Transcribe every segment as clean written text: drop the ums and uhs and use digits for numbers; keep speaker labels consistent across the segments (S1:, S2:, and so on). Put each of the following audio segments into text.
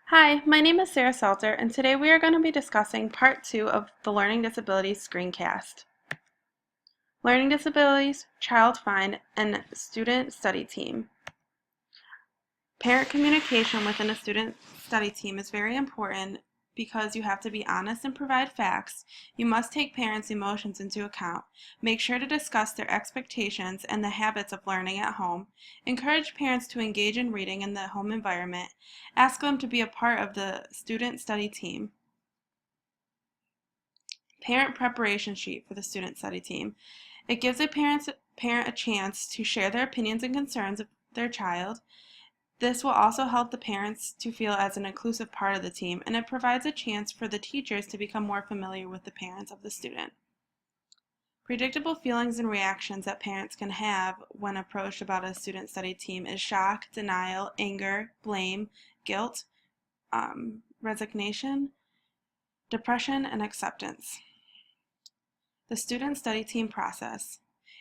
S1: Hi, my name is Sarah Salter, and today we are going to be discussing Part 2 of the Learning Disabilities Screencast. Learning Disabilities, Child Find, and Student Study Team. Parent communication within a student study team is very important because you have to be honest and provide facts. You must take parents' emotions into account. Make sure to discuss their expectations and the habits of learning at home. Encourage parents to engage in reading in the home environment. Ask them to be a part of the student study team. Parent preparation sheet for the student study team. It gives a parent a chance to share their opinions and concerns of their child. This will also help the parents to feel as an inclusive part of the team, and it provides a chance for the teachers to become more familiar with the parents of the student. Predictable feelings and reactions that parents can have when approached about a student study team is shock, denial, anger, blame, guilt, resignation, depression, and acceptance. The student study team process.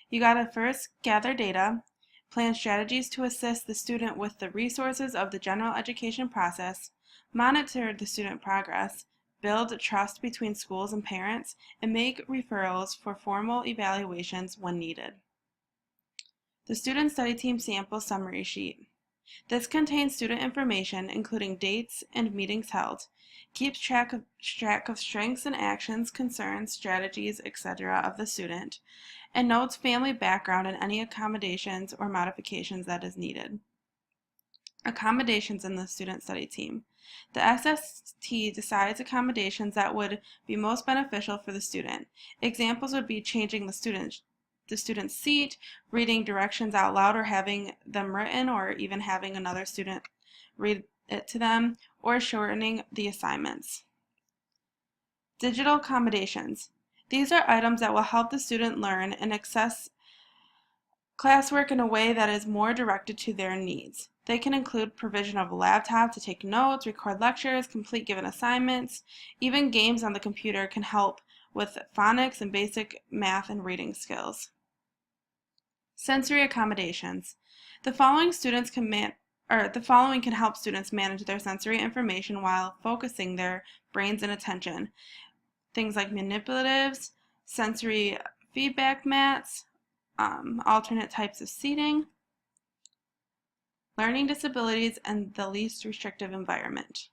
S1: You gotta first gather data, plan strategies to assist the student with the resources of the general education process, monitor the student progress, build trust between schools and parents, and make referrals for formal evaluations when needed. The student study team sample summary sheet. This contains student information, including dates and meetings held, keeps track of strengths and actions, concerns, strategies, etc. of the student, and notes family background and any accommodations or modifications that is needed. Accommodations in the student study team. The SST decides accommodations that would be most beneficial for the student. Examples would be changing the student's seat, reading directions out loud or having them written, or even having another student read it to them, or shortening the assignments. Digital accommodations. These are items that will help the student learn and access classwork in a way that is more directed to their needs. They can include provision of a laptop to take notes, record lectures, complete given assignments. Even games on the computer can help with phonics and basic math and reading skills. Sensory accommodations. The following can help students manage their sensory information while focusing their brains and attention. Things like manipulatives, sensory feedback mats, alternate types of seating, learning disabilities, and the least restrictive environment.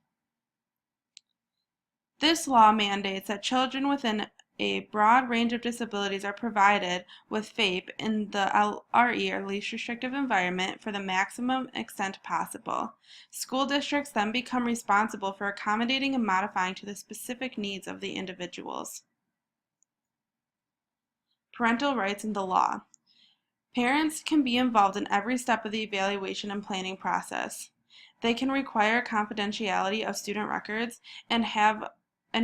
S1: This law mandates that children within a broad range of disabilities are provided with FAPE in the LRE, or least restrictive environment, for the maximum extent possible. School districts then become responsible for accommodating and modifying to the specific needs of the individuals. Parental rights in the law. Parents can be involved in every step of the evaluation and planning process. They can require confidentiality of student records and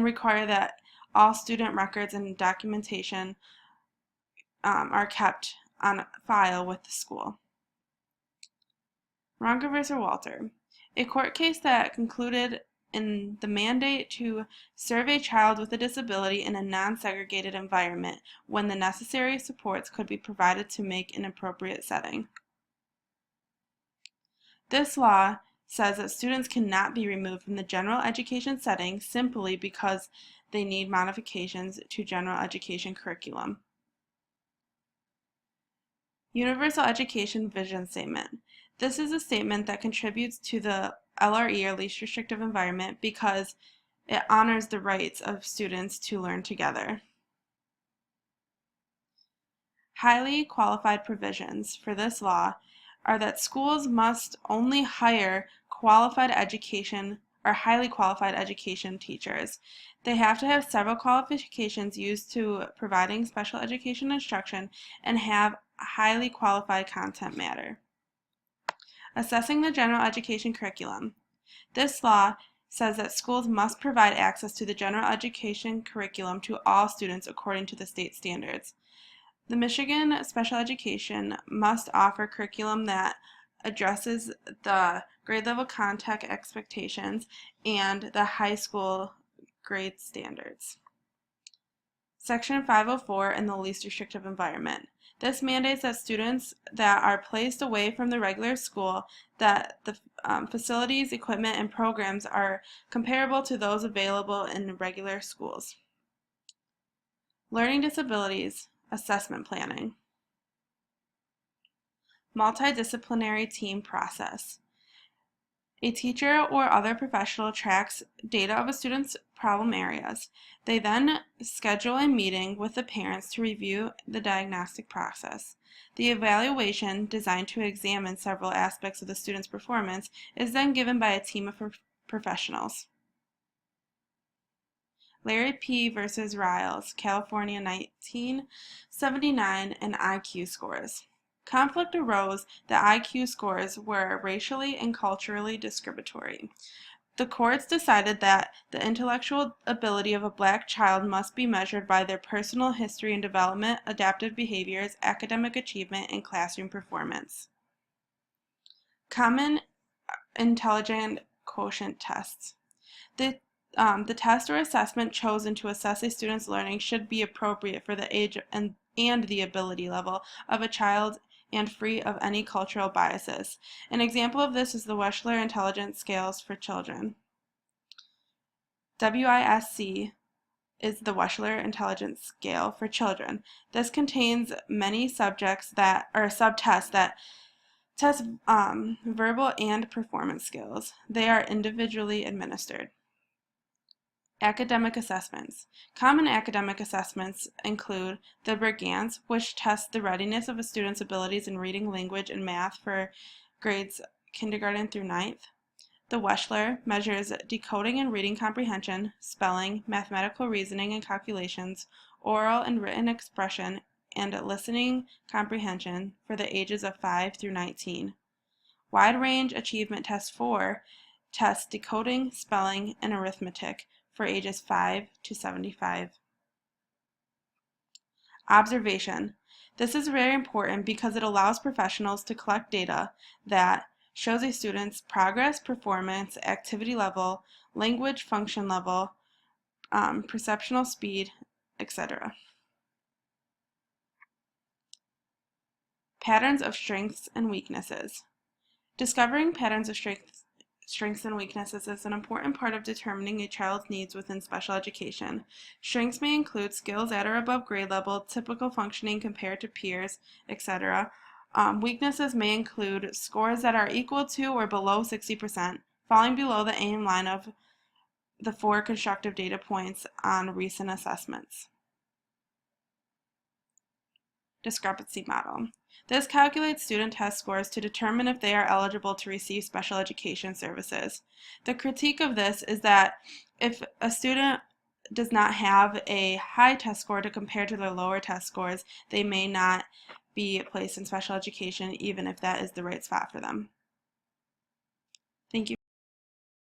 S1: require that all student records and documentation are kept on file with the school. Ronka v. Walter. A court case that concluded in the mandate to serve a child with a disability in a non-segregated environment when the necessary supports could be provided to make an appropriate setting. This law says that students cannot be removed from the general education setting simply because they need modifications to general education curriculum. Universal Education Vision Statement. This is a statement that contributes to the LRE, or least restrictive environment, because it honors the rights of students to learn together. Highly qualified provisions for this law are that schools must only hire qualified education or highly qualified education teachers. They have to have several qualifications used to providing special education instruction and have highly qualified content matter. Assessing the general education curriculum. This law says that schools must provide access to the general education curriculum to all students according to the state standards. The Michigan Special Education must offer curriculum that addresses the grade level content expectations and the high school grade standards. Section 504 in the least restrictive environment. This mandates that students that are placed away from the regular school, that the facilities, equipment, and programs are comparable to those available in regular schools. Learning disabilities, assessment planning. Multidisciplinary team process. A teacher or other professional tracks data of a student's problem areas. They then schedule a meeting with the parents to review the diagnostic process. The evaluation, designed to examine several aspects of the student's performance, is then given by a team of professionals. Larry P. versus Riles, California, 1979, and IQ scores. Conflict arose that IQ scores were racially and culturally discriminatory. The courts decided that the intellectual ability of a black child must be measured by their personal history and development, adaptive behaviors, academic achievement, and classroom performance. Common intelligence quotient tests. The test or assessment chosen to assess a student's learning should be appropriate for the age and the ability level of a child and free of any cultural biases. An example of this is the Wechsler Intelligence Scales for Children. WISC is the Wechsler Intelligence Scale for Children. This contains many subjects that are subtests that test verbal and performance skills. They are individually administered. Academic assessments. Common academic assessments include the Bergans, which tests the readiness of a student's abilities in reading, language, and math for grades kindergarten through 9th. The Wechsler measures decoding and reading comprehension, spelling, mathematical reasoning and calculations, oral and written expression, and listening comprehension for the ages of 5 through 19. Wide Range Achievement Test 4 tests decoding, spelling, and arithmetic for ages 5 to 75. Observation. This is very important because it allows professionals to collect data that shows a student's progress, performance, activity level, language function level, perceptual speed, etc. Patterns of strengths and weaknesses. Discovering patterns of strengths and weaknesses is an important part of determining a child's needs within special education. Strengths may include skills at or above grade level, typical functioning compared to peers, etc. Weaknesses may include scores that are equal to or below 60%, falling below the aim line of the 4 constructive data points on recent assessments. Discrepancy model. This calculates student test scores to determine if they are eligible to receive special education services. The critique of this is that if a student does not have a high test score to compare to their lower test scores, they may not be placed in special education even if that is the right spot for them. Thank you.